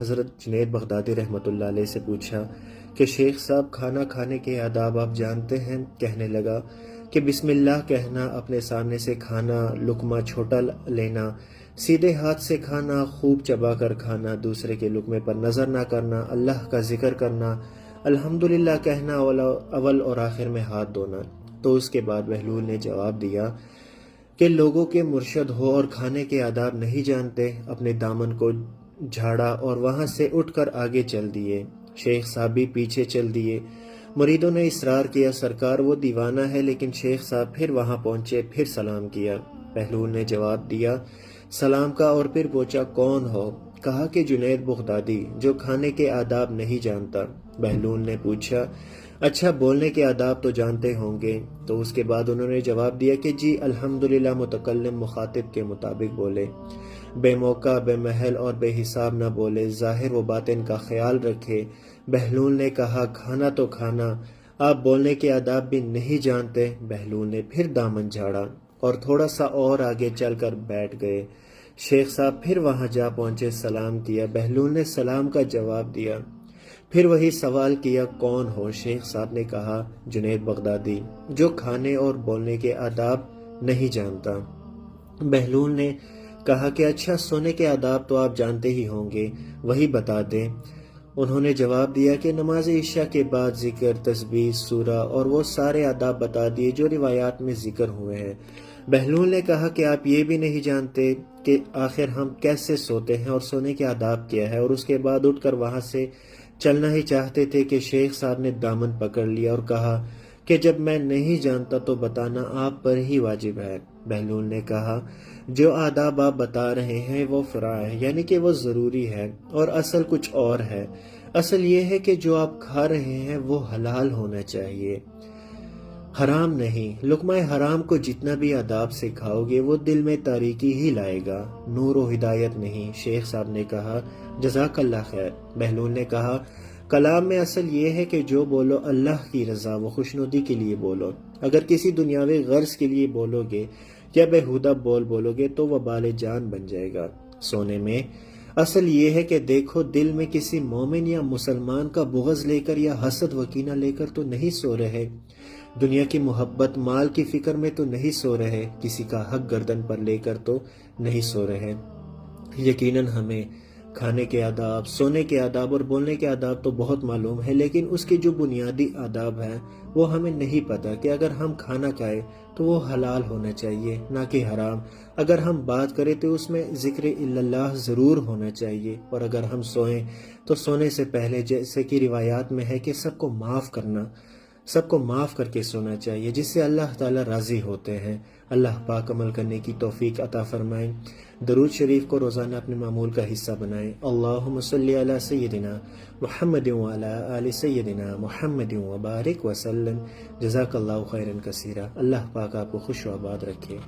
حضرت جنید بغدادی رحمۃ اللہ علیہ سے پوچھا کہ شیخ صاحب کھانا کھانے کے آداب آپ جانتے ہیں؟ کہنے لگا کہ بسم اللہ کہنا، اپنے سامنے سے کھانا، لقمہ چھوٹا لینا، سیدھے ہاتھ سے کھانا، خوب چبا کر کھانا، دوسرے کے لقمے پر نظر نہ کرنا، اللہ کا ذکر کرنا، الحمدللہ کہنا، اول اور آخر میں ہاتھ دھونا۔ تو اس کے بعد بہلول نے جواب دیا کہ لوگوں کے مرشد ہو اور کھانے کے آداب نہیں جانتے۔ اپنے دامن کو جھاڑا اور وہاں سے اٹھ کر آگے چل دیے۔ شیخ صاحب بھی پیچھے چل دیے۔ مریدوں نے اصرار کیا، سرکار وہ دیوانہ ہے، لیکن شیخ صاحب پھر وہاں پہنچے، پھر سلام کیا۔ بہلول نے جواب دیا سلام کا، اور پھر پوچھا کون ہو؟ کہا کہ جنید بغدادی، جو کھانے کے آداب نہیں جانتا۔ بہلول نے پوچھا اچھا بولنے کے آداب تو جانتے ہوں گے؟ تو اس کے بعد انہوں نے جواب دیا کہ جی الحمدللہ، متکلم مخاطب کے مطابق بولے، بے موقع، بے محل اور بے حساب نہ بولے، ظاہر و باطن کا خیال رکھے۔ بہلول نے کہا کھانا تو کھانا، آپ بولنے کے آداب بھی نہیں جانتے؟ بہلول نے پھر دامن جھاڑا اور تھوڑا سا اور آگے چل کر بیٹھ گئے۔ شیخ صاحب پھر وہاں جا پہنچے، سلام کیا۔ بہلول نے سلام کا جواب دیا، پھر وہی سوال کیا کون ہو؟ شیخ صاحب نے کہا جنید بغدادی، جو کھانے اور بولنے کے آداب نہیں جانتا۔ بہلول نے کہا کہ اچھا سونے کے آداب تو آپ جانتے ہی ہوں گے، وہی بتا دیں۔ انہوں نے جواب دیا کہ نماز عشاء کے بعد ذکر، تسبیح، سورہ اور وہ سارے آداب بتا دیے جو روایات میں ذکر ہوئے ہیں۔ بہلول نے کہا کہ آپ یہ بھی نہیں جانتے کہ آخر ہم کیسے سوتے ہیں اور سونے کے آداب کیا ہے؟ اور اس کے بعد اٹھ کر وہاں سے چلنا ہی چاہتے تھے کہ شیخ صاحب نے دامن پکڑ لیا اور کہا کہ جب میں نہیں جانتا تو بتانا آپ پر ہی واجب ہے۔ بہلول نے کہا جو آداب آپ بتا رہے ہیں وہ فرع ہے، یعنی کہ وہ ضروری ہے، اور اصل کچھ اور ہے۔ اصل یہ ہے کہ جو آپ کھا رہے ہیں وہ حلال ہونا چاہیے، حرام نہیں۔ لقمہ حرام کو جتنا بھی آداب سے کھاؤ گے وہ دل میں تاریکی ہی لائے گا، نور و ہدایت نہیں۔ شیخ صاحب نے کہا جزاک اللہ خیر۔ بہلول نے کہا کلام میں اصل یہ ہے کہ جو بولو اللہ کی رضا و خوشنودی کے لیے بولو۔ اگر کسی دنیاوی غرض کے لیے بولو گے یا بےہودہ بولو گے تو وبال جان بن جائے گا۔ سونے میں اصل یہ ہے کہ دیکھو دل میں کسی مومن یا مسلمان کا بغض لے کر یا حسد و کینہ لے کر تو نہیں سو رہے، دنیا کی محبت، مال کی فکر میں تو نہیں سو رہے، کسی کا حق گردن پر لے کر تو نہیں سو رہے۔ یقیناً ہمیں کھانے کے آداب، سونے کے آداب اور بولنے کے آداب تو بہت معلوم ہے، لیکن اس کے جو بنیادی آداب ہیں وہ ہمیں نہیں پتہ کہ اگر ہم کھانا کھائیں تو وہ حلال ہونا چاہیے نہ کہ حرام۔ اگر ہم بات کریں تو اس میں ذکر اللہ ضرور ہونا چاہیے، اور اگر ہم سوئیں تو سونے سے پہلے جیسے کہ روایات میں ہے کہ سب کو معاف کر کے سونا چاہیے، جس سے اللہ تعالیٰ راضی ہوتے ہیں۔ اللہ پاک عمل کرنے کی توفیق عطا فرمائیں۔ درود شریف کو روزانہ اپنے معمول کا حصہ بنائیں۔ اللہم صلی علی سیدنا محمد وعلی آل سیدنا محمد وبارک وسلم۔ جزاک اللہ خیرا کثیرا۔ اللہ پاک آپ کو خوش و آباد رکھے۔